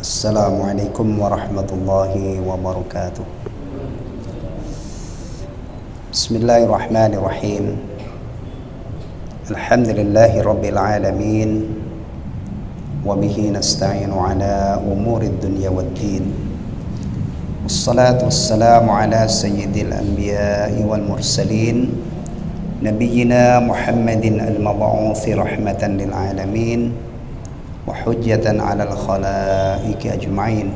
Assalamualaikum warahmatullahi wabarakatuh. Bismillahirrahmanirrahim. Alhamdulillahi rabbil alamin. Wa bihi nasta'inu ala umuri dunya waddin. Wassalatu wassalamu ala sayyidil anbiya'i wal mursalin, nabiyyina Muhammadin al-mab'uthi rahmatan lil alamin wa hujjatan 'alal khalaiqi ajma'in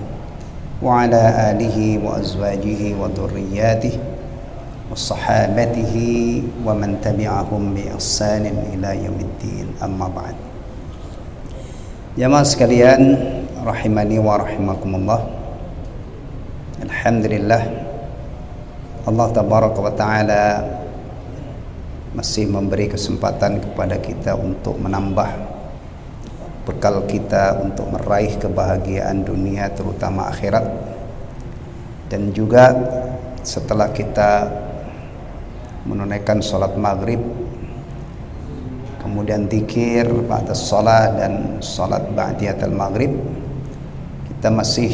wa 'ala alihi wa azwajihi wa dhurriyyatihi wa sahabatihi wa man tabi'ahum bi ihsanin ila yaumiddin, amma ba'd. Jamaah sekalian rahimani wa rahimakumullah. Alhamdulillah, Allah tabaraka wa taala masih memberi kesempatan kepada kita untuk menambah bekal kita untuk meraih kebahagiaan dunia terutama akhirat. Dan juga setelah kita menunaikan sholat maghrib, kemudian zikir ba'da sholat dan sholat ba'diyatul maghrib, kita masih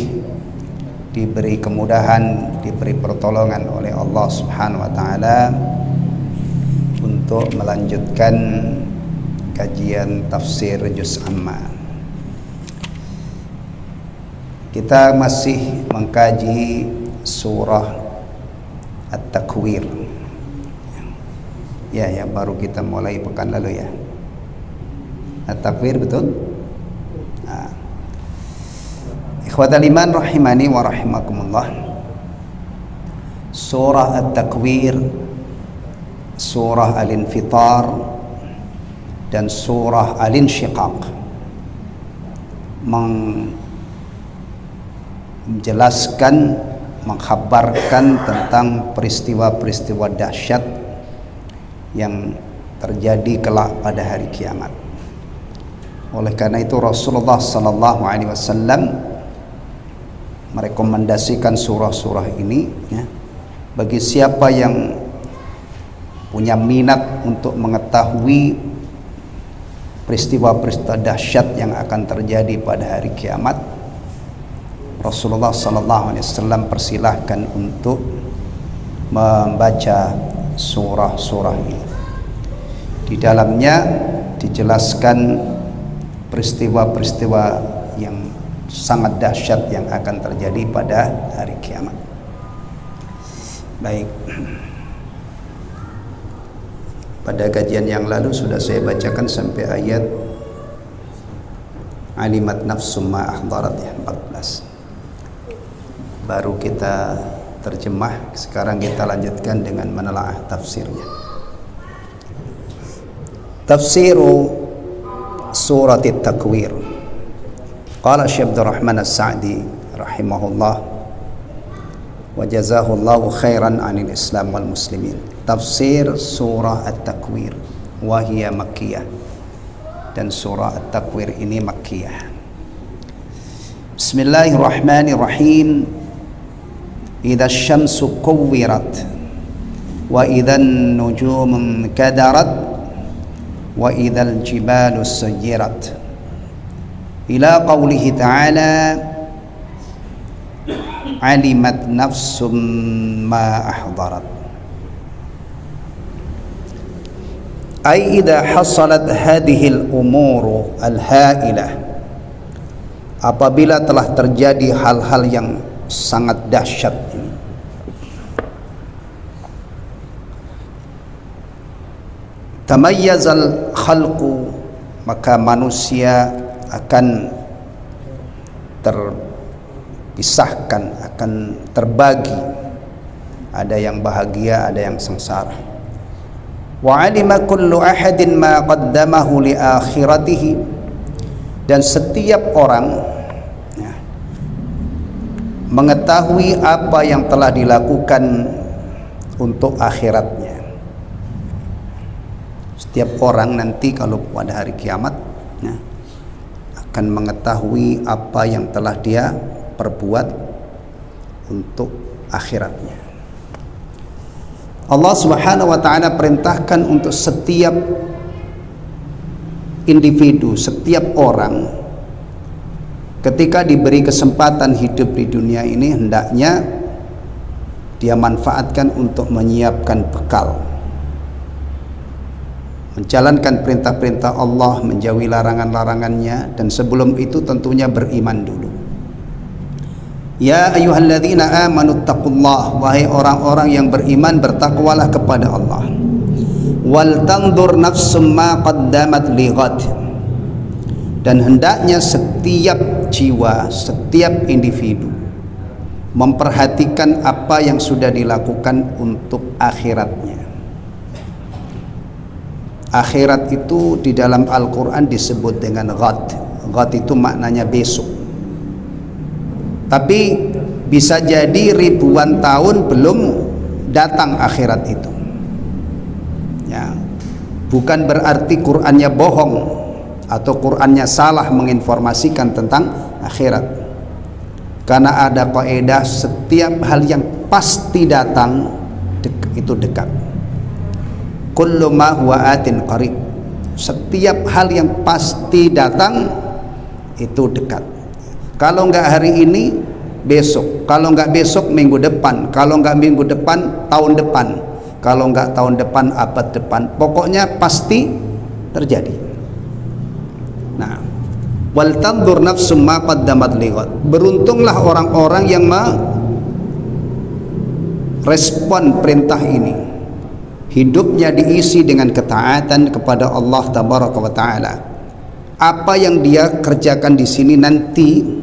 diberi kemudahan, diberi pertolongan oleh Allah subhanahu wa ta'ala untuk melanjutkan kajian tafsir juz amma. Kita masih mengkaji surah At-Takwir. Ya, baru kita mulai pekan lalu ya. At-Takwir, betul? Nah. Ikhwatal iman rahimani wa rahimakumullah. Surah At-Takwir, surah Al-Infitar dan surah Al-Insyiqaq menjelaskan, mengkhabarkan tentang peristiwa-peristiwa dahsyat yang terjadi kelak pada hari kiamat. Oleh karena itu Rasulullah sallallahu alaihi wasallam merekomendasikan surah-surah ini ya, bagi siapa yang punya minat untuk mengetahui peristiwa-peristiwa dahsyat yang akan terjadi pada hari kiamat. Rasulullah sallallahu alaihi wasallam persilahkan untuk membaca surah-surah ini. Di dalamnya dijelaskan peristiwa-peristiwa yang sangat dahsyat yang akan terjadi pada hari kiamat. Baik. Pada kajian yang lalu sudah saya bacakan sampai ayat alimat nafsum ma ahdarat ya, 14. Baru kita terjemah, sekarang kita lanjutkan dengan menelaah tafsirnya. Tafsiru surat At-Takwir. Qala Syekh Abdul Rahman As-Sa'di rahimahullah wa jazahullahu khairan 'anil Islam wal muslimin. Tafsir surah At-Takwir wa hiya makkiyah, dan surah At-Takwir ini makkiyah. Bismillahirrahmanirrahim. Idza asy-syamsu kuwirat wa idzan nujumu kadarat wa idzal jibalu suyirat ila qaulihi ta'ala alimat nafsum ma ahdarat. Ay idza hasalat hadhil umuru al-hailah, apabila telah terjadi hal-hal yang sangat dahsyat ini, tamayyazal khalqu, maka manusia akan terpisahkan, akan terbagi, ada yang bahagia, ada yang sengsara. Wa alima kullu ahadin ma qaddamahu li akhiratihi, dan setiap orang ya, mengetahui apa yang telah dilakukan untuk akhiratnya. Setiap orang nanti kalau pada hari kiamat ya, akan mengetahui apa yang telah dia perbuat untuk akhiratnya. Allah Subhanahu wa taala perintahkan untuk setiap individu, setiap orang ketika diberi kesempatan hidup di dunia ini, hendaknya dia manfaatkan untuk menyiapkan bekal, menjalankan perintah-perintah Allah, menjauhi larangan-larangannya, dan sebelum itu tentunya beriman dulu. Ya ayyuhalladzina amanu taqullah, wahai orang-orang yang beriman, bertakwalah kepada Allah. Wal tanzur nafsum ma qaddamat lighad, dan hendaknya setiap jiwa, setiap individu memperhatikan apa yang sudah dilakukan untuk akhiratnya. Akhirat itu di dalam Al-Quran disebut dengan ghad. Ghad itu maknanya besok. Tapi bisa jadi ribuan tahun belum datang akhirat itu. Ya. Bukan berarti Qur'annya bohong atau Qur'annya salah menginformasikan tentang akhirat. Karena ada kaidah, setiap hal yang pasti datang itu dekat. Kullu ma huwa atin qarib, setiap hal yang pasti datang itu dekat. Kalau enggak hari ini, besok. Kalau enggak besok, minggu depan. Kalau enggak minggu depan, tahun depan. Kalau enggak tahun depan, abad depan. Pokoknya pasti terjadi. Nah, wal tanzur nafsum ma qaddamat lighad. Beruntunglah orang-orang yang merespon perintah ini. Hidupnya diisi dengan ketaatan kepada Allah Tabaraka wa Ta'ala. Apa yang dia kerjakan di sini nanti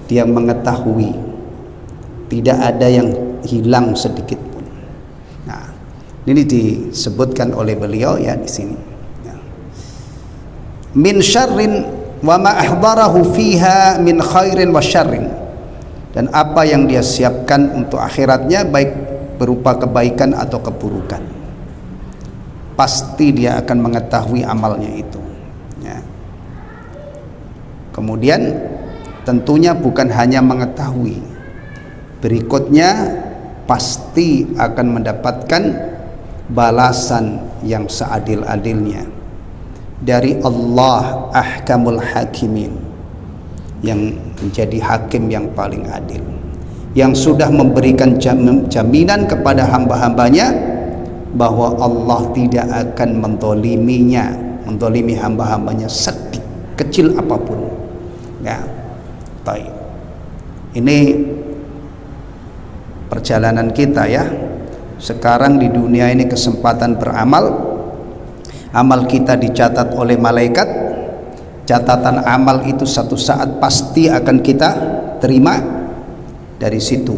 dia mengetahui, tidak ada yang hilang sedikit pun. Nah, ini disebutkan oleh beliau ya di sini. Ya. Min syarrin wa ma ahdarahu fiha min khairin wa syarrin, dan apa yang dia siapkan untuk akhiratnya baik berupa kebaikan atau keburukan, pasti dia akan mengetahui amalnya itu ya. Kemudian tentunya bukan hanya mengetahui, berikutnya pasti akan mendapatkan balasan yang seadil-adilnya dari Allah ahkamul hakimin, yang menjadi hakim yang paling adil, yang sudah memberikan jaminan kepada hamba-hambanya bahwa Allah tidak akan mendolimi hamba-hambanya sedikit kecil apapun ya. Baik, ini perjalanan kita ya sekarang di dunia ini, kesempatan beramal. Amal kita dicatat oleh malaikat. Catatan amal itu satu saat pasti akan kita terima. Dari situ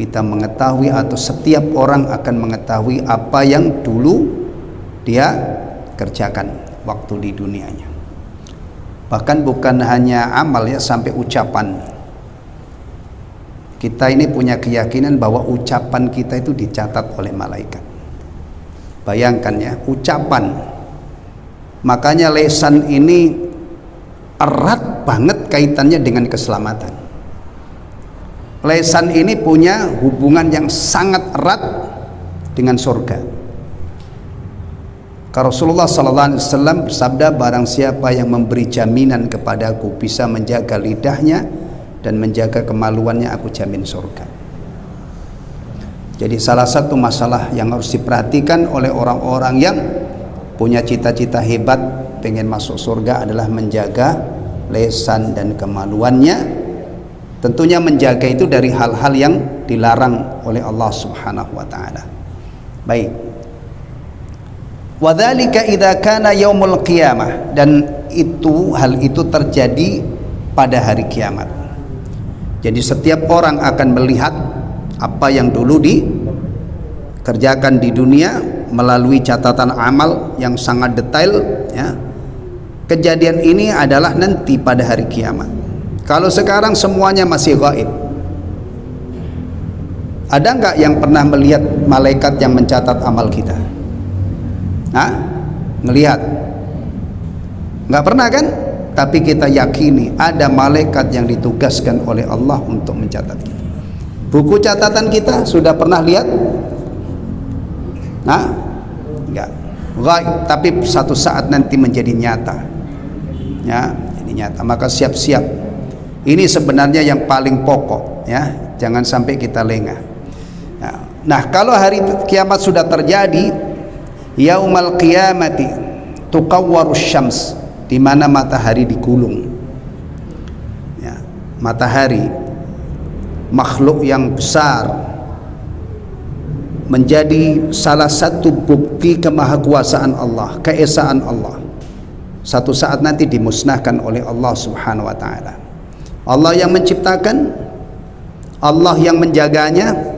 kita mengetahui, atau setiap orang akan mengetahui apa yang dulu dia kerjakan waktu di dunianya. Bahkan bukan hanya amal ya, sampai ucapan. Kita ini punya keyakinan bahwa ucapan kita itu dicatat oleh malaikat. Bayangkan ya, ucapan. Makanya lisan ini erat banget kaitannya dengan keselamatan. Lisan ini punya hubungan yang sangat erat dengan surga. Rasulullah SAW bersabda, barang siapa yang memberi jaminan kepadaku bisa menjaga lidahnya dan menjaga kemaluannya, aku jamin surga. Jadi salah satu masalah yang harus diperhatikan oleh orang-orang yang punya cita-cita hebat pengen masuk surga adalah menjaga lisan dan kemaluannya. Tentunya menjaga itu dari hal-hal yang dilarang oleh Allah Subhanahu wa Ta'ala. Baik. Wadzalika idza kana yaumul qiyamah, dan hal itu terjadi pada hari kiamat. Jadi setiap orang akan melihat apa yang dulu dikerjakan di dunia melalui catatan amal yang sangat detail ya. Kejadian ini adalah nanti pada hari kiamat. Kalau sekarang semuanya masih gaib. Ada nggak yang pernah melihat malaikat yang mencatat amal kita? Nah, ngelihat? Nggak pernah kan? Tapi kita yakini ada malaikat yang ditugaskan oleh Allah untuk mencatat kita. Buku catatan kita sudah pernah lihat? Nah, enggak. Gaib, tapi satu saat nanti menjadi nyata. Ya, jadi nyata. Maka siap-siap Ini sebenarnya yang paling pokok, ya. Jangan sampai kita lengah. Nah, kalau hari kiamat sudah terjadi, yaumal qiyamati tuqawwarus syams, di mana matahari digulung. Ya, matahari makhluk yang besar, menjadi salah satu bukti kemahakuasaan Allah, keesaan Allah. Satu saat nanti dimusnahkan oleh Allah Subhanahu wa taala. Allah yang menciptakan, Allah yang menjaganya,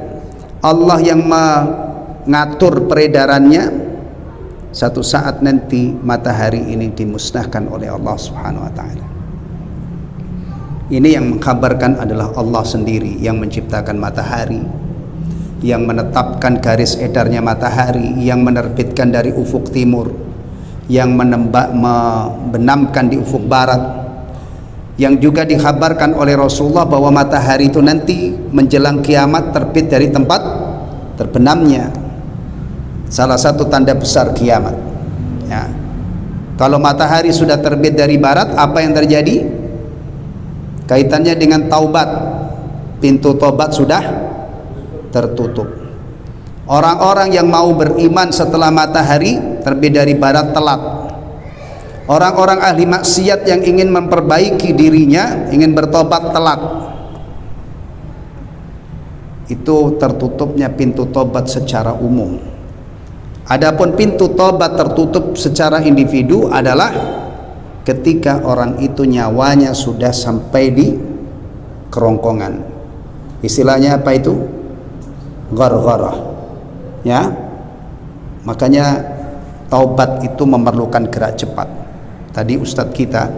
Allah yang mengatur peredarannya. Satu saat nanti matahari ini dimusnahkan oleh Allah Subhanahu wa taala. Ini yang mengkabarkan adalah Allah sendiri yang menciptakan matahari, yang menetapkan garis edarnya matahari, yang menerbitkan dari ufuk timur, yang membenamkan di ufuk barat, yang juga dikabarkan oleh Rasulullah bahwa matahari itu nanti menjelang kiamat terbit dari tempat terbenamnya. Salah satu tanda besar kiamat, ya. Kalau matahari sudah terbit dari barat, apa yang terjadi? Kaitannya dengan taubat, pintu taubat sudah tertutup. Orang-orang yang mau beriman setelah matahari terbit dari barat telat. Orang-orang ahli maksiat yang ingin memperbaiki dirinya, ingin bertobat, telat. Itu tertutupnya pintu tobat secara umum. Adapun pintu tobat tertutup secara individu adalah ketika orang itu nyawanya sudah sampai di kerongkongan. Istilahnya apa itu? Ghargharah. Ya. Makanya taubat itu memerlukan gerak cepat. Tadi Ustadz kita,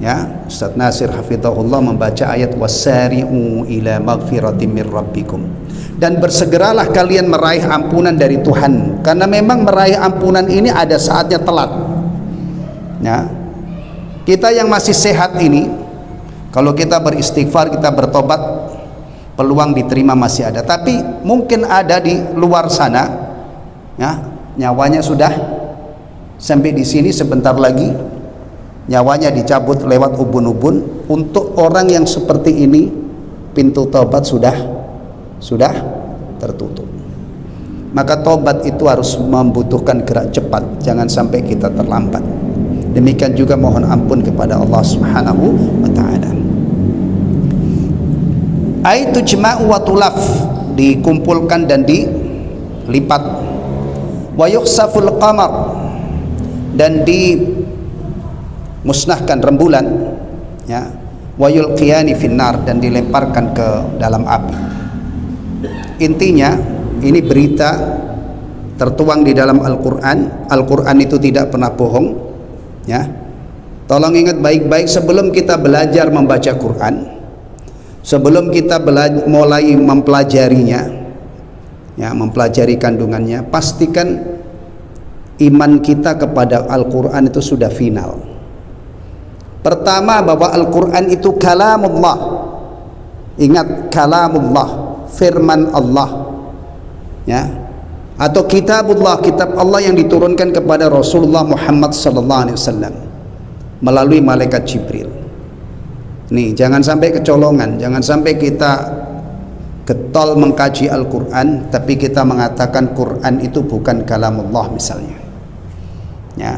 ya, Ustadz Nasir hafizahullah membaca ayat wasari'u ila maghfiratin mir rabbikum, dan bersegeralah kalian meraih ampunan dari Tuhan, karena memang meraih ampunan ini ada saatnya telat. Ya, kita yang masih sehat ini, kalau kita beristighfar, kita bertobat, peluang diterima masih ada. Tapi mungkin ada di luar sana, ya, nyawanya sudah sampai di sini, sebentar lagi nyawanya dicabut lewat ubun-ubun. Untuk orang yang seperti ini, pintu taubat sudah tertutup. Maka taubat itu harus membutuhkan gerak cepat, jangan sampai kita terlambat. Demikian juga mohon ampun kepada Allah Subhanahu wa taala. Aitu jma'u wa tulaf, dikumpulkan dan dilipat. Wa yukhsaful qamar, dan dimusnahkan rembulan, ya. Wa yulqiyani finnar, dan dilemparkan ke dalam api. Intinya ini berita tertuang di dalam Al-Quran. Al-Quran itu tidak pernah bohong, ya. Tolong ingat baik-baik sebelum kita belajar membaca Quran, sebelum kita mulai mempelajarinya, ya, mempelajari kandungannya, pastikan iman kita kepada Al-Quran itu sudah final. Pertama, bahwa Al-Quran itu kalamullah. Ingat, kalamullah, firman Allah, ya, atau kitabullah, kitab Allah yang diturunkan kepada Rasulullah Muhammad sallallahu alaihi wasallam melalui malaikat Jibril. Nih, jangan sampai kecolongan, jangan sampai kita getol mengkaji Al-Quran tapi kita mengatakan Quran itu bukan kalamullah misalnya, ya.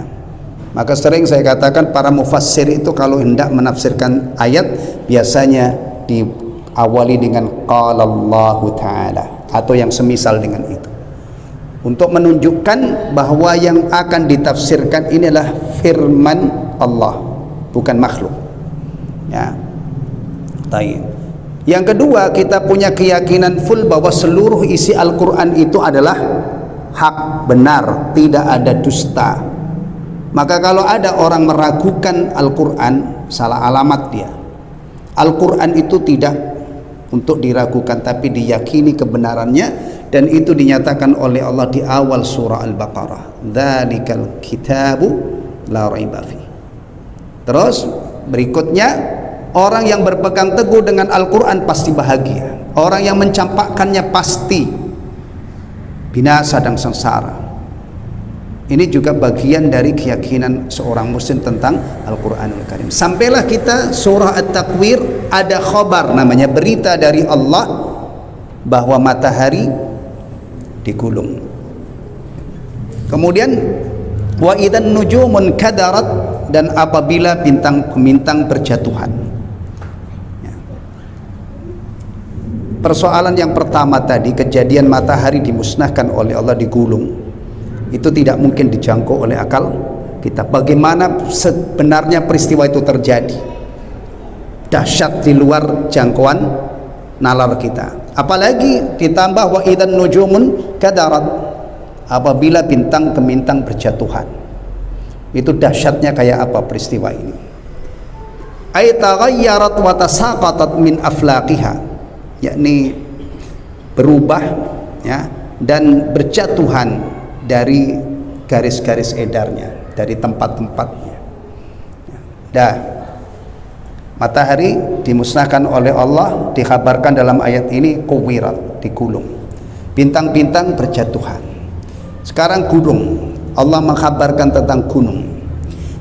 Maka sering saya katakan para mufassir itu kalau hendak menafsirkan ayat biasanya diawali dengan qala Allahu ta'ala atau yang semisal dengan itu, untuk menunjukkan bahwa yang akan ditafsirkan inilah firman Allah, bukan makhluk, ya. Baik. Yang kedua, kita punya keyakinan full bahwa seluruh isi Al-Quran itu adalah hak, benar, tidak ada dusta. Maka kalau ada orang meragukan Al-Quran, salah alamat dia. Al-Quran itu tidak untuk diragukan, tapi diyakini kebenarannya, dan itu dinyatakan oleh Allah di awal surah Al-Baqarah, dzalikal kitabu la raiba fi. Terus berikutnya, orang yang berpegang teguh dengan Al-Quran pasti bahagia. Orang yang mencampakkannya pasti binasa dan sengsara. Ini juga bagian dari keyakinan seorang muslim tentang Al-Quranul Karim. Sampailah kita surah At-Takwir ada khabar, namanya berita dari Allah bahwa matahari digulung. Kemudian wa idzan nujumun kadarat, dan apabila bintang-bintang berjatuhan. Persoalan yang pertama tadi, kejadian matahari dimusnahkan oleh Allah, digulung, itu tidak mungkin dijangkau oleh akal kita. Bagaimana sebenarnya peristiwa itu terjadi? Dahsyat di luar jangkauan nalar kita. Apalagi ditambah wa idzan nujumun kadarat, apabila bintang-bintang berjatuhan. Itu dahsyatnya kayak apa peristiwa ini? Ay taghayyarat wa tasaqatat min aflaqiha, yakni berubah ya, dan berjatuhan dari garis-garis edarnya, dari tempat-tempatnya. Dah, matahari dimusnahkan oleh Allah, dikhabarkan dalam ayat ini kuwirat, digulung. Bintang-bintang berjatuhan. Sekarang gunung, Allah mengkhabarkan tentang gunung.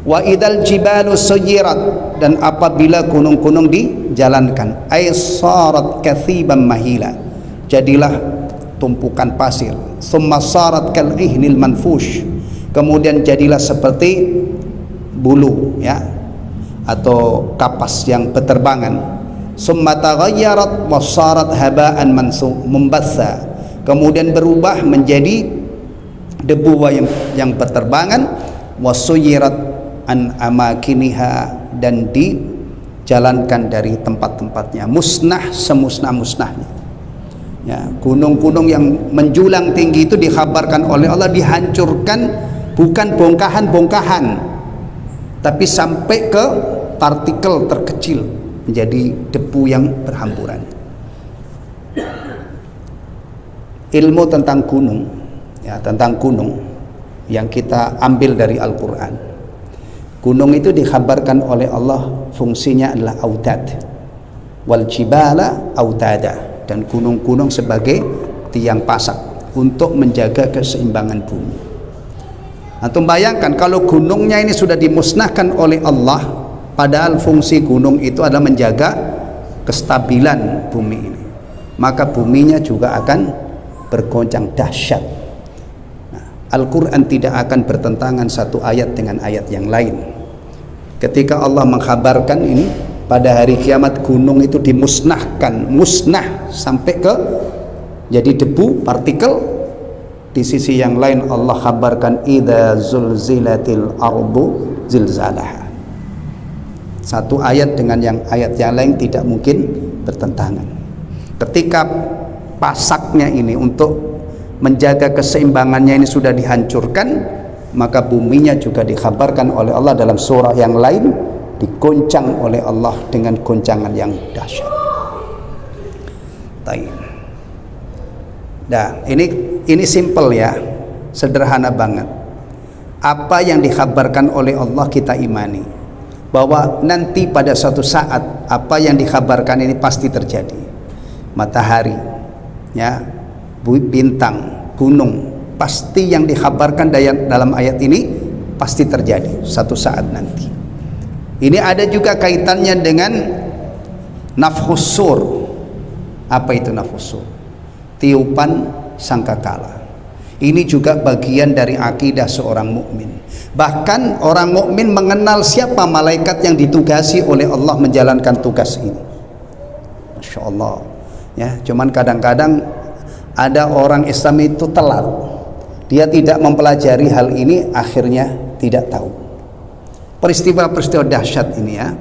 Wa idzal jibalu suyirat, dan apabila gunung-gunung dijalankan, ay sarat kathiban mahila, jadilah tumpukan pasir. Summa sarat kal ihnil manfush, kemudian jadilah seperti bulu ya, atau kapas yang berterbangan. Summa taghayyarat wa sarat haba'an mumbatha, kemudian berubah menjadi debu yang berterbangan. Wasuyirat an amakiniha, dan dijalankan dari tempat-tempatnya, musnah semusnah-musnahnya ya. Gunung-gunung yang menjulang tinggi itu dikhabarkan oleh Allah dihancurkan, bukan bongkahan-bongkahan, tapi sampai ke partikel terkecil, menjadi debu yang berhamburan. Ilmu tentang gunung ya, tentang gunung yang kita ambil dari Al-Quran. Gunung itu dikhabarkan oleh Allah fungsinya adalah autad, wal jibala autada, dan gunung-gunung sebagai tiang pasak untuk menjaga keseimbangan bumi. Antum bayangkan kalau gunungnya ini sudah dimusnahkan oleh Allah, padahal fungsi gunung itu adalah menjaga kestabilan bumi ini, maka buminya juga akan bergoncang dahsyat. Al-Quran tidak akan bertentangan satu ayat dengan ayat yang lain. Ketika Allah mengkhabarkan ini, pada hari kiamat gunung itu dimusnahkan, musnah sampai ke jadi debu, partikel. Di sisi yang lain Allah khabarkan idza zulzilatil ardu zilzalaha. Satu ayat dengan yang ayat yang lain tidak mungkin bertentangan. Ketika pasaknya ini untuk menjaga keseimbangannya ini sudah dihancurkan, maka buminya juga dikhabarkan oleh Allah dalam surah yang lain digoncang oleh Allah dengan goncangan yang dahsyat. Nah, ini simple ya, sederhana banget. Apa yang dikhabarkan oleh Allah kita imani, bahwa nanti pada suatu saat apa yang dikhabarkan ini pasti terjadi. Matahari ya, bintang, gunung, pasti yang dikhabarkan dalam ayat ini pasti terjadi satu saat nanti. Ini ada juga kaitannya dengan nafkhus sur. Apa itu nafkhus sur? Tiupan sangkakala. Ini juga bagian dari akidah seorang mukmin. Bahkan orang mukmin mengenal siapa malaikat yang ditugasi oleh Allah menjalankan tugas ini. Masya Allah ya, cuman kadang-kadang ada orang Islam itu telat, dia tidak mempelajari hal ini, akhirnya tidak tahu peristiwa-peristiwa dahsyat ini ya.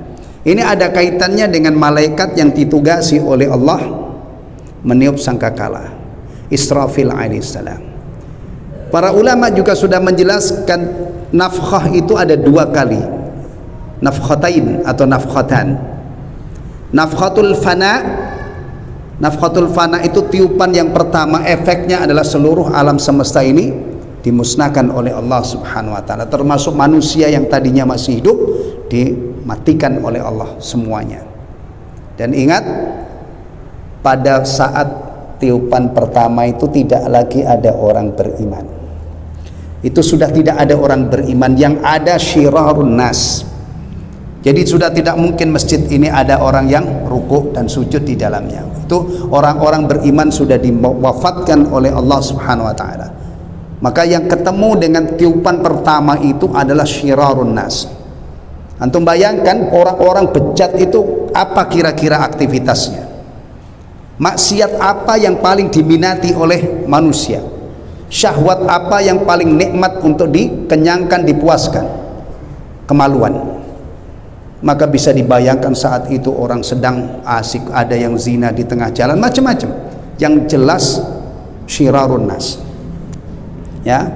Ini ada kaitannya dengan malaikat yang ditugasi oleh Allah meniup sangkakala, Israfil alaihissalam. Para ulama juga sudah menjelaskan nafkhah itu ada dua kali, nafkhatain atau nafkhatan. Nafkhatul fana itu tiupan yang pertama, efeknya adalah seluruh alam semesta ini dimusnahkan oleh Allah Subhanahu wa taala, termasuk manusia yang tadinya masih hidup dimatikan oleh Allah semuanya. Dan ingat, pada saat tiupan pertama itu tidak lagi ada orang beriman. Itu sudah tidak ada orang beriman, yang ada syirarun nas, Jadi sudah tidak mungkin masjid ini ada orang yang rukuk dan sujud di dalamnya. Itu orang-orang beriman sudah diwafatkan oleh Allah Subhanahu wa taala. Maka yang ketemu dengan tiupan pertama itu adalah syirarun nas. Antum bayangkan orang-orang bejat itu apa kira-kira aktivitasnya? Maksiat apa yang paling diminati oleh manusia? Syahwat apa yang paling nikmat untuk dikenyangkan, dipuaskan? Kemaluan. Maka bisa dibayangkan saat itu orang sedang asik, ada yang zina di tengah jalan, macam-macam. Yang jelas syirarun nas. Ya,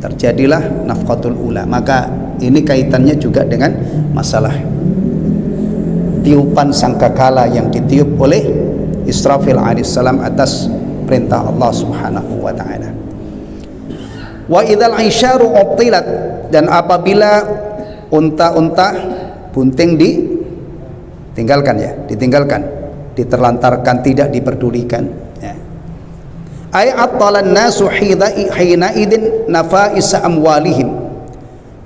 terjadilah nafqatul ula. Maka ini kaitannya juga dengan masalah tiupan sangkakala yang ditiup oleh Israfil alaihissalam atas perintah Allah Subhanahu wa taala. Wa idzal isyaru utilat, dan apabila unta-unta bunting ditinggalkan, diterlantarkan, tidak diperdulikan, ya. Ay atalan nasu hina idin nafa'isa amwalihim.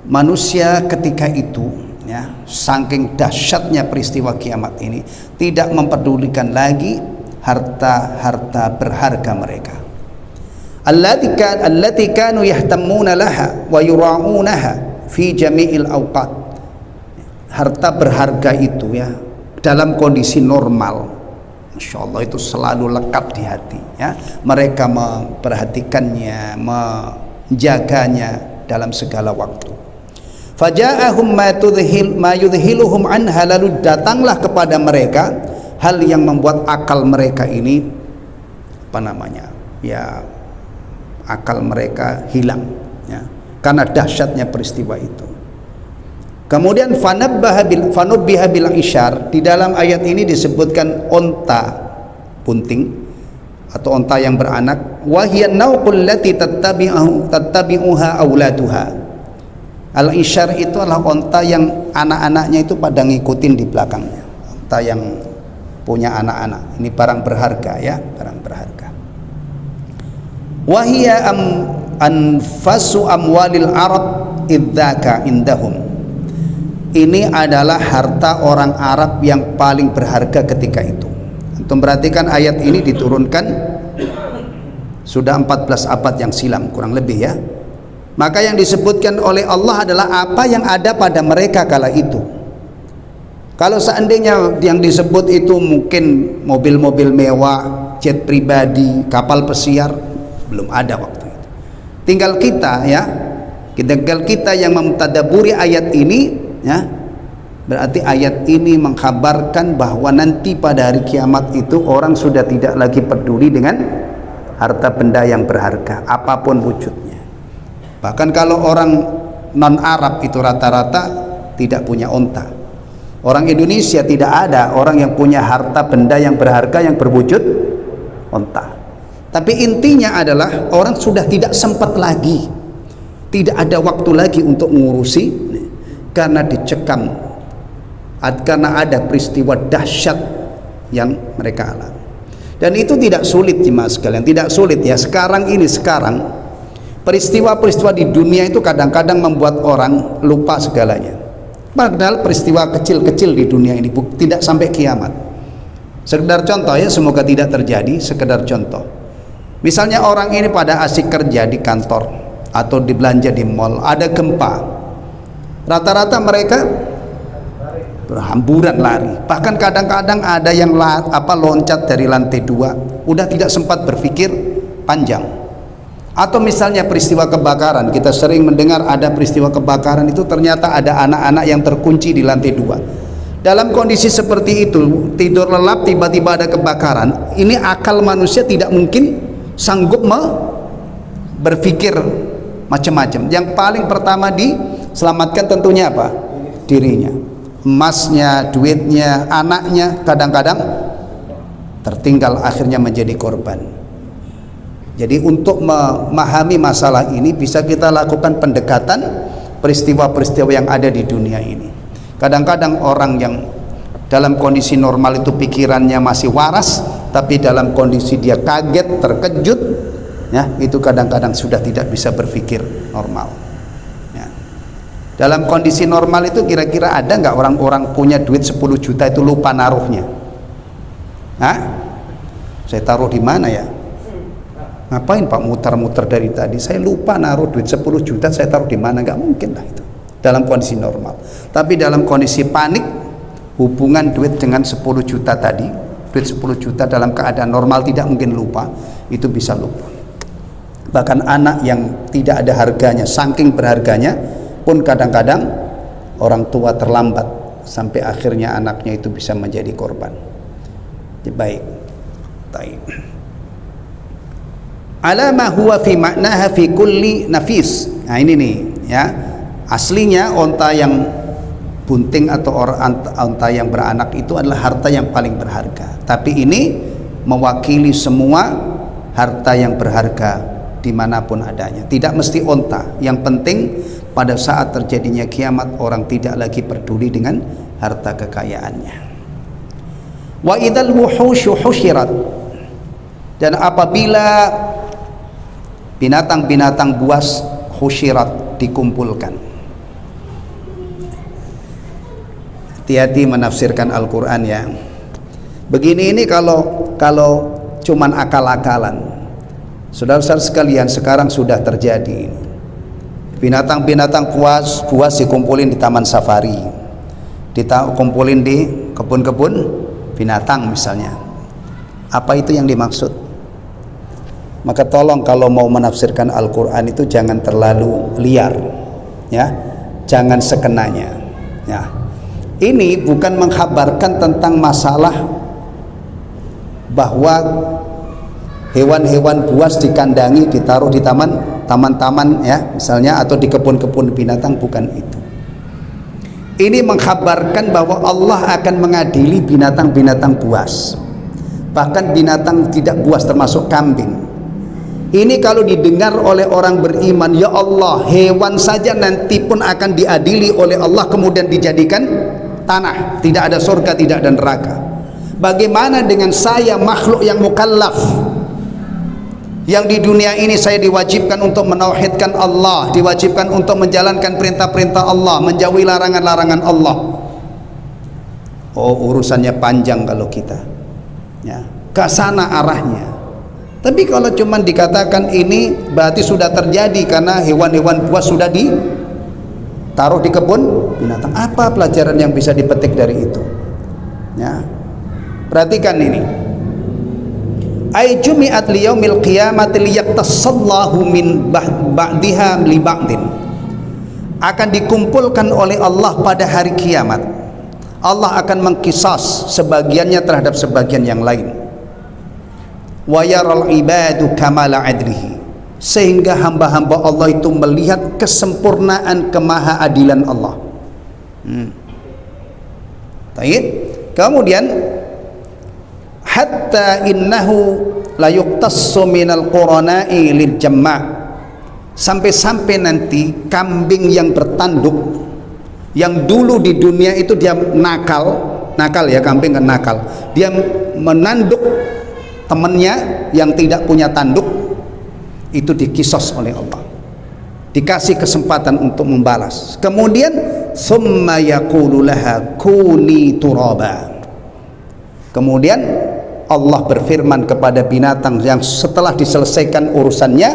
Manusia ketika itu, ya, saking dahsyatnya peristiwa kiamat ini, tidak memperdulikan lagi harta berharga mereka. Allati kanu yahtammuna laha wa yura'unaha fi jami'il awqat. Harta berharga itu, ya, dalam kondisi normal, Masya Allah, itu selalu lekat di hati, ya. Mereka memperhatikannya, menjaganya dalam segala waktu. Faja'ahum ma yudhiluhum anha, lalu datanglah kepada mereka hal yang membuat akal mereka ini akal mereka hilang, ya, karena dahsyatnya peristiwa itu. Kemudian fanubbiha bil isyar, di dalam ayat ini disebutkan onta bunting atau onta yang beranak. Wa hiya nauqul lati tattabi'uha auladuha. Al isyar itu adalah onta yang anak-anaknya itu pada ngikutin di belakangnya. Onta yang punya anak-anak. Ini barang berharga, ya, barang berharga. Wa hiya anfasu amwalil arab idzaka indahum. Ini adalah harta orang Arab yang paling berharga ketika itu. Untuk perhatikan ayat ini diturunkan sudah 14 abad yang silam kurang lebih, ya. Maka yang disebutkan oleh Allah adalah apa yang ada pada mereka kala itu. Kalau seandainya yang disebut itu mungkin mobil-mobil mewah, jet pribadi, kapal pesiar, belum ada waktu itu. Tinggal kita, ya, kita yang memtadaburi ayat ini, ya, berarti ayat ini mengkhabarkan bahwa nanti pada hari kiamat itu orang sudah tidak lagi peduli dengan harta benda yang berharga apapun wujudnya. Bahkan kalau orang non Arab itu rata-rata tidak punya onta. Orang Indonesia tidak ada orang yang punya harta benda yang berharga yang berwujud onta. Tapi intinya adalah orang sudah tidak sempat lagi, tidak ada waktu lagi untuk mengurusi, karena dicekam, karena ada peristiwa dahsyat yang mereka alami. Dan itu tidak sulit, jemaah sekalian, tidak sulit, ya. Sekarang peristiwa-peristiwa di dunia itu kadang-kadang membuat orang lupa segalanya. Padahal peristiwa kecil-kecil di dunia ini tidak sampai kiamat. Sekedar contoh, ya, semoga tidak terjadi. Sekedar contoh, misalnya orang ini pada asik kerja di kantor atau di belanja di mall, ada gempa, rata-rata mereka berhamburan lari. Bahkan kadang-kadang ada yang loncat dari lantai 2, udah tidak sempat berpikir panjang. Atau misalnya peristiwa kebakaran, kita sering mendengar ada peristiwa kebakaran itu ternyata ada anak-anak yang terkunci di lantai 2. Dalam kondisi seperti itu, tidur lelap, tiba-tiba ada kebakaran, ini akal manusia tidak mungkin sanggup berpikir macam-macam. Yang paling pertama diselamatkan tentunya apa? Dirinya, emasnya, duitnya, anaknya, kadang-kadang tertinggal, akhirnya menjadi korban. Jadi untuk memahami masalah ini bisa kita lakukan pendekatan peristiwa-peristiwa yang ada di dunia ini. Kadang-kadang orang yang dalam kondisi normal itu pikirannya masih waras, tapi dalam kondisi dia kaget, terkejut, ya, itu kadang-kadang sudah tidak bisa berpikir normal, ya. Dalam kondisi normal itu kira-kira ada nggak orang-orang punya duit 10 juta itu lupa naruhnya? Hah? Saya taruh di mana ya? Ngapain Pak muter-muter dari tadi? Saya lupa naruh duit 10 juta, saya taruh di mana? Nggak mungkin lah itu dalam kondisi normal. Tapi dalam kondisi panik, hubungan duit dengan 10 juta tadi, duit 10 juta dalam keadaan normal tidak mungkin lupa, itu bisa lupa. Bahkan anak yang tidak ada harganya, saking berharganya pun kadang-kadang orang tua terlambat sampai akhirnya anaknya itu bisa menjadi korban. Baik. Ala ma huwa fi ma'naha fi kulli nafis. Nah ini nih ya, aslinya onta yang bunting atau onta yang beranak itu adalah harta yang paling berharga, tapi ini mewakili semua harta yang berharga dimanapun adanya, tidak mesti onta. Yang penting pada saat terjadinya kiamat orang tidak lagi peduli dengan harta kekayaannya. Wa idzal wuhusyu husyirat, dan apabila binatang-binatang buas husyirat dikumpulkan. Hati-hati menafsirkan Al-Quran ya. Begini ini kalau cuman akal-akalan. Saudara-saudara sekalian, sekarang sudah terjadi. Binatang-binatang buas dikumpulin di taman safari, dikumpulin di kebun-kebun binatang misalnya. Apa itu yang dimaksud? Maka tolong kalau mau menafsirkan Al-Quran itu jangan terlalu liar ya, jangan sekenanya ya. Ini bukan mengkhabarkan tentang masalah bahwa hewan-hewan buas dikandangi, ditaruh di taman-taman ya misalnya, atau di kebun-kebun binatang, bukan itu. Ini mengkhabarkan bahwa Allah akan mengadili binatang-binatang buas, bahkan binatang tidak buas termasuk kambing. Ini kalau didengar oleh orang beriman, ya Allah, hewan saja nanti pun akan diadili oleh Allah kemudian dijadikan tanah, tidak ada surga, tidak ada neraka. Bagaimana dengan saya, makhluk yang mukallaf, yang di dunia ini saya diwajibkan untuk menauhidkan Allah, diwajibkan untuk menjalankan perintah-perintah Allah, menjauhi larangan-larangan Allah. Oh, urusannya panjang kalau kita ya ke sana arahnya. Tapi kalau cuma dikatakan ini berarti sudah terjadi karena hewan-hewan buas sudah ditaruh di kebun binatang. Apa pelajaran yang bisa dipetik dari itu? Ya, perhatikan ini. Ay jumi'at liyaumil qiyamati liyaqtasallahu min ba'diha li ba'din. Akan dikumpulkan oleh Allah pada hari kiamat. Allah akan mengkisas sebagiannya terhadap sebagian yang lain. Wa yaral ibadu kamala adlihi, sehingga hamba-hamba Allah itu melihat kesempurnaan kemahaadilan Allah. Baik. Kemudian hatta innahu la yuqtassu minal qurana'i lil jamma', sampai-sampai nanti kambing yang bertanduk, yang dulu di dunia itu dia nakal ya, kambing kan nakal, dia menanduk temannya yang tidak punya tanduk, itu dikisos oleh Allah, dikasih kesempatan untuk membalas. Kemudian summa yaqulu laha kuni turaba, kemudian Allah berfirman kepada binatang yang setelah diselesaikan urusannya,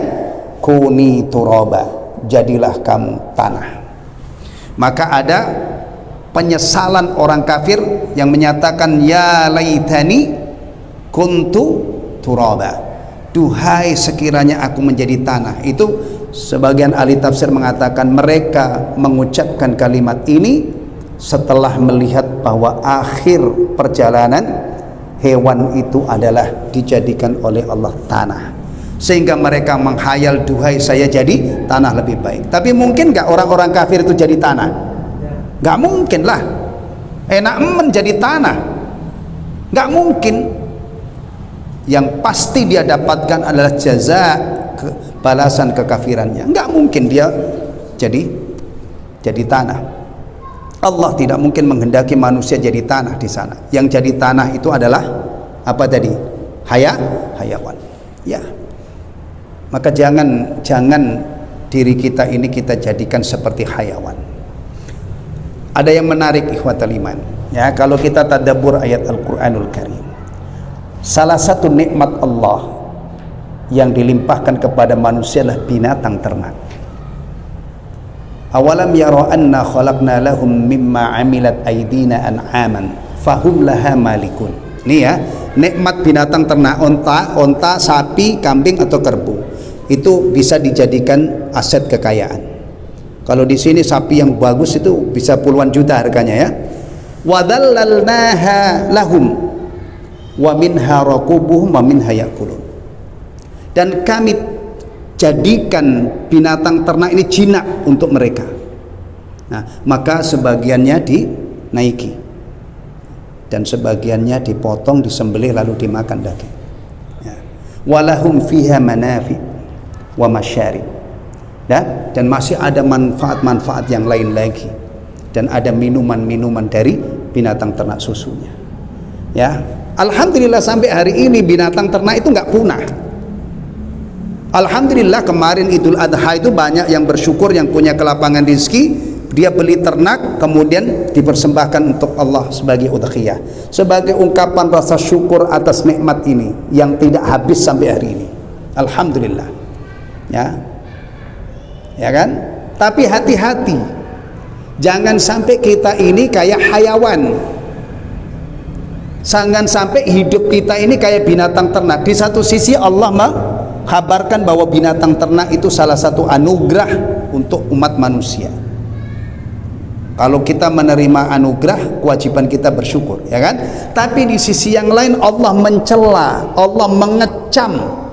kuni turaba, jadilah kamu tanah. Maka ada penyesalan orang kafir yang menyatakan ya laitani kuntu turaba, duhai sekiranya aku menjadi tanah. Itu sebagian ahli tafsir mengatakan mereka mengucapkan kalimat ini setelah melihat bahwa akhir perjalanan hewan itu adalah dijadikan oleh Allah tanah, sehingga mereka menghayal, duhai saya jadi tanah lebih baik. Tapi mungkin gak orang-orang kafir itu jadi tanah? Gak mungkin lah. Enak menjadi tanah, gak mungkin. Yang pasti dia dapatkan adalah jaza, balasan kekafirannya. Enggak mungkin dia jadi tanah. Allah tidak mungkin menghendaki manusia jadi tanah di sana. Yang jadi tanah itu adalah apa tadi? Hayawan. Ya. Maka jangan diri kita ini kita jadikan seperti hayawan. Ada yang menarik ikhwatal iman. Ya, kalau kita tadabbur ayat Al-Qur'anul Karim. Salah satu nikmat Allah yang dilimpahkan kepada manusia adalah binatang ternak. Awalam yara anna khalaqna lahum mimma amilat aydina an'aman fahum laha malikun. Ini ya, nikmat binatang ternak, onta, sapi, kambing atau kerbau. Itu bisa dijadikan aset kekayaan. Kalau di sini sapi yang bagus itu bisa puluhan juta harganya ya. Wadallalnaha lahum wa minha raqubuhum wa minha yakulun. Dan kami jadikan binatang ternak ini jinak untuk mereka. Nah, maka sebagiannya dinaiki dan sebagiannya dipotong, disembelih lalu dimakan daging. Ya. Walahum fiha manafi wa masyarib. Dan masih ada manfaat-manfaat yang lain lagi, dan ada minuman-minuman dari binatang ternak susunya. Ya, alhamdulillah sampai hari ini binatang ternak itu nggak punah. Alhamdulillah kemarin Idul Adha itu banyak yang bersyukur, yang punya kelapangan rezeki, dia beli ternak kemudian dipersembahkan untuk Allah sebagai udhiyah, sebagai ungkapan rasa syukur atas nikmat ini yang tidak habis sampai hari ini. Alhamdulillah. Ya kan? Tapi hati-hati, jangan sampai kita ini kayak hayawan, jangan sampai hidup kita ini kayak binatang ternak. Di satu sisi Allah mengkabarkan bahwa binatang ternak itu salah satu anugerah untuk umat manusia. Kalau kita menerima anugerah, kewajiban kita bersyukur, ya kan? Tapi di sisi yang lain Allah mencela, Allah mengecam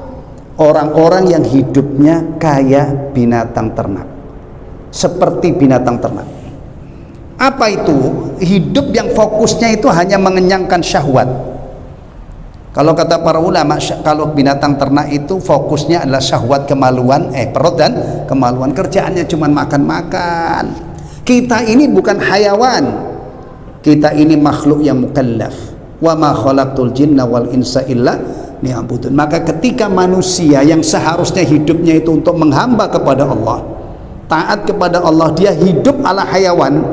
orang-orang yang hidupnya kayak binatang ternak, seperti binatang ternak. Apa itu? Hidup yang fokusnya itu hanya mengenyangkan syahwat. Kalau kata para ulama, kalau binatang ternak itu fokusnya adalah syahwat, kemaluan, perut dan kemaluan, kerjaannya cuma makan-makan. Kita ini bukan hayawan, kita ini makhluk yang mukallaf. Wa ma khalaqtul jinna wal insa illa liya'budun. Maka ketika manusia yang seharusnya hidupnya itu untuk menghamba kepada Allah, taat kepada Allah, dia hidup ala hayawan,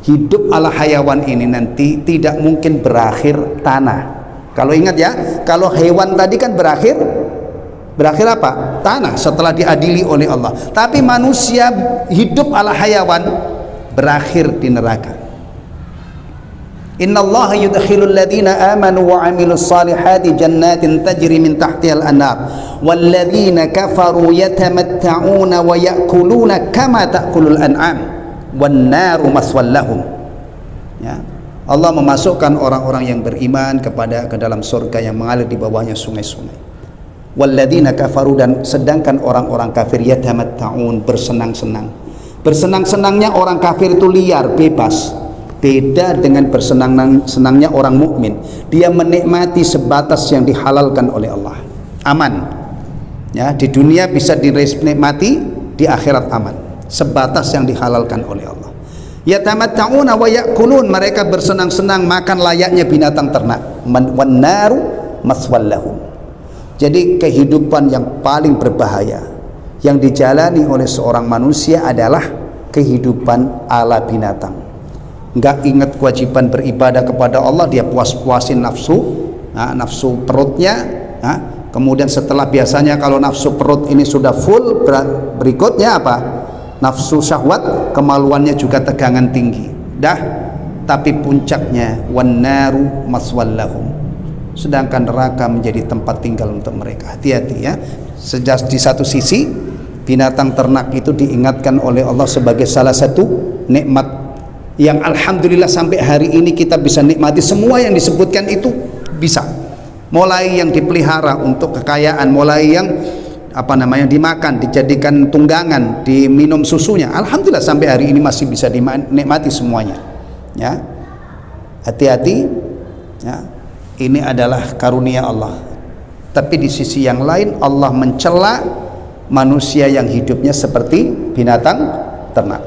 hidup ala hayawan ini nanti tidak mungkin berakhir tanah. Kalau ingat ya, kalau hewan tadi kan berakhir apa? Tanah setelah diadili oleh Allah. Tapi manusia hidup ala hayawan, berakhir di neraka. Innallaha yudkhilul ladzina amanu wa 'amilus salihati jannatin tajri min tahtihal anhar wal ladzina kafaru yatamatta'una wa ya'kuluna kama ta'kulul an'am wan naru maswal lahum. Ya. Allah memasukkan orang-orang yang beriman ke dalam surga yang mengalir di bawahnya sungai-sungai. Wal ladzina kafaru, dan sedangkan orang-orang kafir yatamatta'un, bersenang-senang. Bersenang-senangnya orang kafir itu liar, bebas. Beda dengan bersenang-senangnya orang mukmin. Dia menikmati sebatas yang dihalalkan oleh Allah. Aman. Ya, di dunia bisa dinikmati, di akhirat aman. Sebatas yang dihalalkan oleh Allah. Yatamatta'una wa ya'kulun, mereka bersenang-senang makan layaknya binatang ternak. Wan naru maswal lahum. Jadi kehidupan yang paling berbahaya yang dijalani oleh seorang manusia adalah kehidupan ala binatang. Nggak ingat kewajiban beribadah kepada Allah, dia puas-puasin nafsu perutnya. Kemudian setelah, biasanya kalau nafsu perut ini sudah full, berikutnya apa? Nafsu syahwat, kemaluannya juga tegangan tinggi. Tapi puncaknya wan naru maswal lahum, sedangkan neraka menjadi tempat tinggal untuk mereka. Hati-hati ya. Di satu sisi binatang ternak itu diingatkan oleh Allah sebagai salah satu nikmat yang alhamdulillah sampai hari ini kita bisa nikmati. Semua yang disebutkan itu bisa, mulai yang dipelihara untuk kekayaan, mulai yang dimakan, dijadikan tunggangan, diminum susunya, alhamdulillah sampai hari ini masih bisa dinikmati semuanya. Ya, hati-hati ya, ini adalah karunia Allah. Tapi di sisi yang lain Allah mencela manusia yang hidupnya seperti binatang ternak.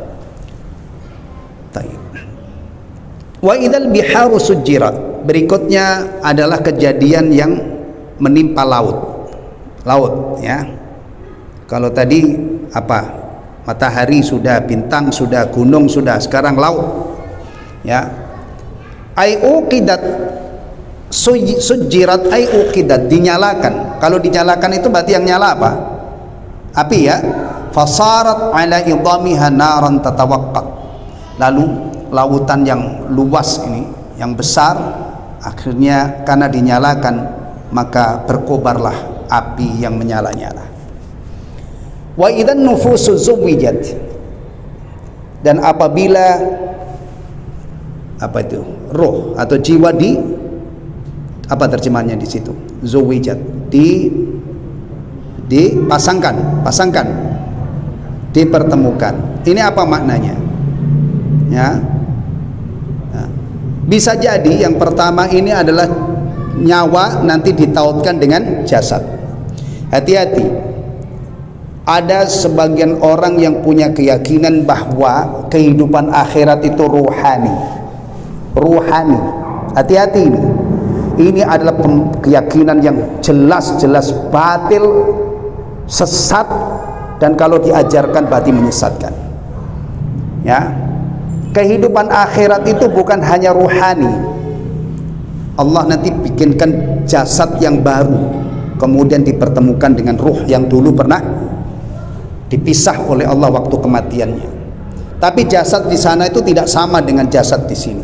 Wa idzal biharu sujjirat, berikutnya adalah kejadian yang menimpa laut ya. Kalau tadi matahari sudah, bintang sudah, gunung sudah, sekarang laut Ya, ai uqidat, sujirat ai uqidat, dinyalakan. Kalau dinyalakan itu berarti yang nyala apa? Api ya. Fasarat ala idamiha naran tatawaqqat. Lalu lautan yang luas ini, yang besar, akhirnya karena dinyalakan maka berkobarlah api yang menyala-nyala. Wa idzan nufusu zuwijat, dan apabila apa itu, roh atau jiwa di apa terjemahannya di situ, zuwijat, pasangkan, dipertemukan. Ini apa maknanya? Ya, nah, bisa jadi yang pertama ini adalah nyawa nanti ditautkan dengan jasad. Hati-hati, ada sebagian orang yang punya keyakinan bahwa kehidupan akhirat itu ruhani. Hati-hati, ini adalah keyakinan yang jelas-jelas batil, sesat, dan kalau diajarkan berarti menyesatkan. Ya, kehidupan akhirat itu bukan hanya ruhani. Allah nanti bikinkan jasad yang baru, kemudian dipertemukan dengan ruh yang dulu pernah dipisah oleh Allah waktu kematiannya. Tapi jasad di sana itu tidak sama dengan jasad di sini.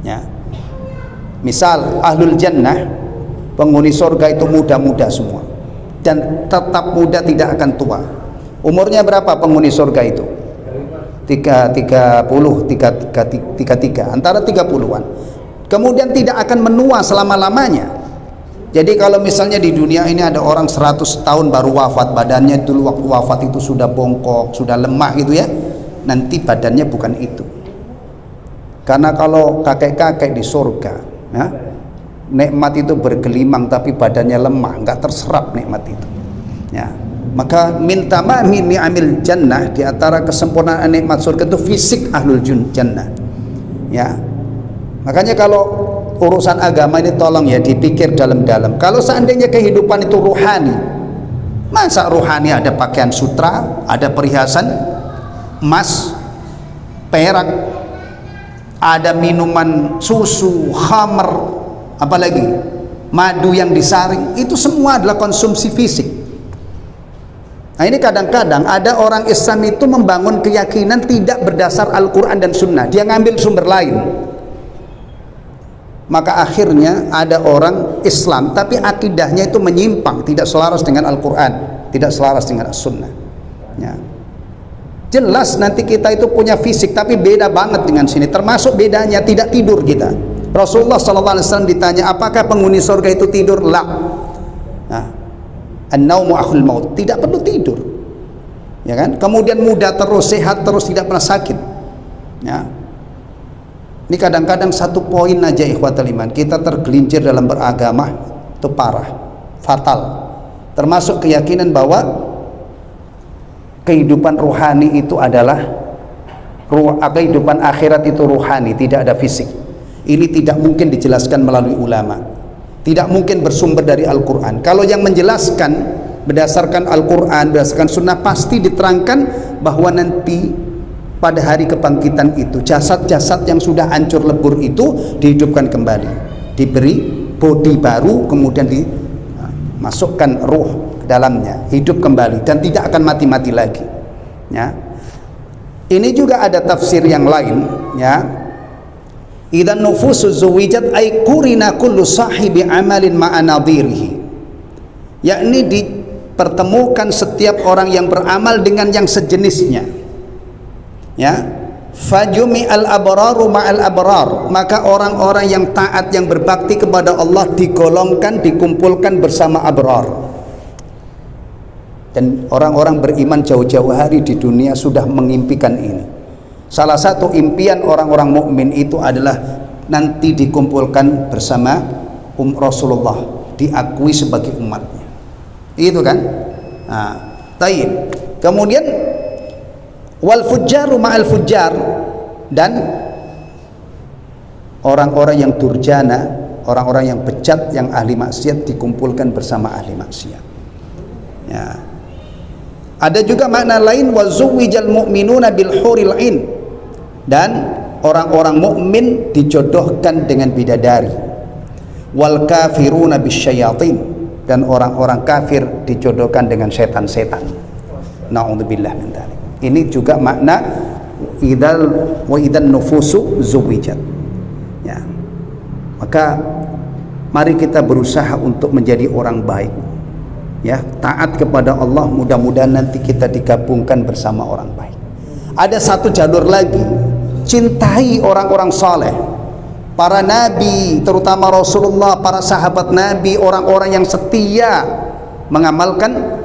Ya, misal ahlul jannah, penghuni surga itu muda-muda semua dan tetap muda, tidak akan tua. Umurnya berapa penghuni surga itu? 33, antara 30-an. Kemudian tidak akan menua selama-lamanya. Jadi kalau misalnya di dunia ini ada orang 100 tahun baru wafat, badannya dulu waktu wafat itu sudah bongkok, sudah lemah gitu ya, nanti badannya bukan itu. Karena kalau kakek-kakek di surga ya, nikmat itu bergelimang tapi badannya lemah, nggak terserap nikmat itu ya. Maka minta ma'min ni'amil jannah, di antara kesempurnaan nikmat surga itu fisik ahlul jannah ya. Makanya kalau urusan agama ini tolong ya dipikir dalam-dalam. Kalau seandainya kehidupan itu ruhani, masa ruhani ada pakaian sutra, ada perhiasan emas, perak, ada minuman susu, khamr, apalagi madu yang disaring, itu semua adalah konsumsi fisik. Nah ini kadang-kadang ada orang Islam itu membangun keyakinan tidak berdasar Al-Quran dan Sunnah, dia ngambil sumber lain. Maka akhirnya ada orang Islam tapi akidahnya itu menyimpang, tidak selaras dengan Al-Quran, tidak selaras dengan As-Sunnah ya. Jelas nanti kita itu punya fisik tapi beda banget dengan sini, termasuk bedanya tidak tidur kita. Rasulullah SAW ditanya apakah penghuni surga itu tidur? La. Nah, an-naumu akhul maut, tidak perlu tidur ya kan. Kemudian muda terus, sehat terus, tidak pernah sakit ya. Ini kadang-kadang satu poin aja ikhwatul iman, kita tergelincir dalam beragama itu parah, fatal. Termasuk keyakinan bahwa kehidupan ruhani itu adalah kehidupan akhirat itu ruhani, tidak ada fisik. Ini tidak mungkin dijelaskan melalui ulama, tidak mungkin bersumber dari Al-Quran. Kalau yang menjelaskan berdasarkan Al-Quran, berdasarkan Sunnah, pasti diterangkan bahwa nanti pada hari kebangkitan itu jasad-jasad yang sudah hancur lebur itu dihidupkan kembali, diberi bodi baru, kemudian dimasukkan ruh ke dalamnya, hidup kembali dan tidak akan mati-mati lagi ya. Ini juga ada tafsir yang lain ya. Idzan nufusu zuwijat ay qurina kullu sahibi amalin ma'a nadhirihi, yakni dipertemukan setiap orang yang beramal dengan yang sejenisnya ya. Fajumi al-abraru ma'al abrar, maka orang-orang yang taat, yang berbakti kepada Allah digolongkan, dikumpulkan bersama abrar. Dan orang-orang beriman jauh-jauh hari di dunia sudah mengimpikan ini. Salah satu impian orang-orang mukmin itu adalah nanti dikumpulkan bersama Rasulullah, diakui sebagai umatnya. Itu kan? Nah, taib. Kemudian wal fujjaru ma'al fujjar, dan orang-orang yang durjana, orang-orang yang bejat, yang ahli maksiat dikumpulkan bersama ahli maksiat ya. Ada juga makna lain, wa zuwijal mu'minuna bil huril ain, dan orang-orang mukmin dijodohkan dengan bidadari, wal kafiruna bisyayatin, dan orang-orang kafir dijodohkan dengan setan-setan. Na'udzubillah min dzalik. Ini juga makna idan nufusu zuwijat. Ya. Maka mari kita berusaha untuk menjadi orang baik. Ya, taat kepada Allah, mudah-mudahan nanti kita digabungkan bersama orang baik. Ada satu jalur lagi, cintai orang-orang saleh, para nabi, terutama Rasulullah, para sahabat Nabi, orang-orang yang setia mengamalkan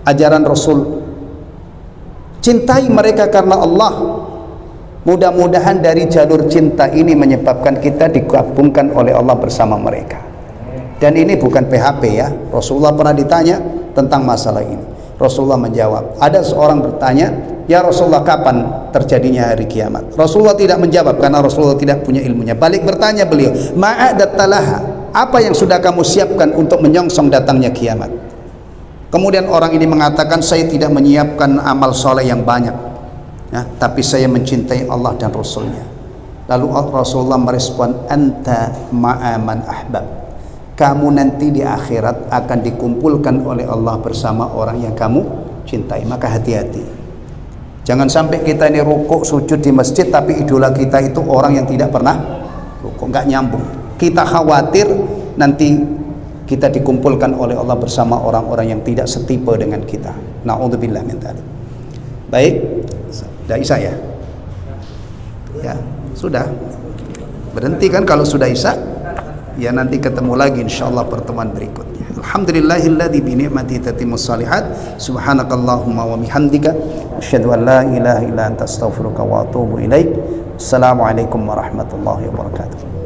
ajaran Rasul. Cintai mereka karena Allah. Mudah-mudahan dari jalur cinta ini menyebabkan kita digabungkan oleh Allah bersama mereka. Dan ini bukan PHP ya. Rasulullah pernah ditanya tentang masalah ini. Rasulullah menjawab. Ada seorang bertanya, ya Rasulullah, kapan terjadinya hari kiamat? Rasulullah tidak menjawab karena Rasulullah tidak punya ilmunya. Balik bertanya beliau, ma'adattalaha, apa yang sudah kamu siapkan untuk menyongsong datangnya kiamat? Kemudian orang ini mengatakan, saya tidak menyiapkan amal soleh yang banyak, ya, tapi saya mencintai Allah dan Rasulnya. Lalu Rasulullah merespon, anta ma'aman ahbab, kamu nanti di akhirat akan dikumpulkan oleh Allah bersama orang yang kamu cintai. Maka hati-hati, jangan sampai kita ini rukuk sujud di masjid tapi idola kita itu orang yang tidak pernah rukuk, nggak nyambung. Kita khawatir nanti kita dikumpulkan oleh Allah bersama orang-orang yang tidak setipe dengan kita. Na'udzubillah min dzalik. Baik, sudah isya ya? Ya, sudah. Berhenti kan kalau sudah isya? Ya, nanti ketemu lagi insyaallah pertemuan berikutnya. Alhamdulillahilladzi bi ni'matihi tatimmus shalihat. Subhanakallahumma wa bihamdika asyhadu an la ilaha illa anta astaghfiruka wa atubu ilaik. Assalamualaikum warahmatullahi wabarakatuh.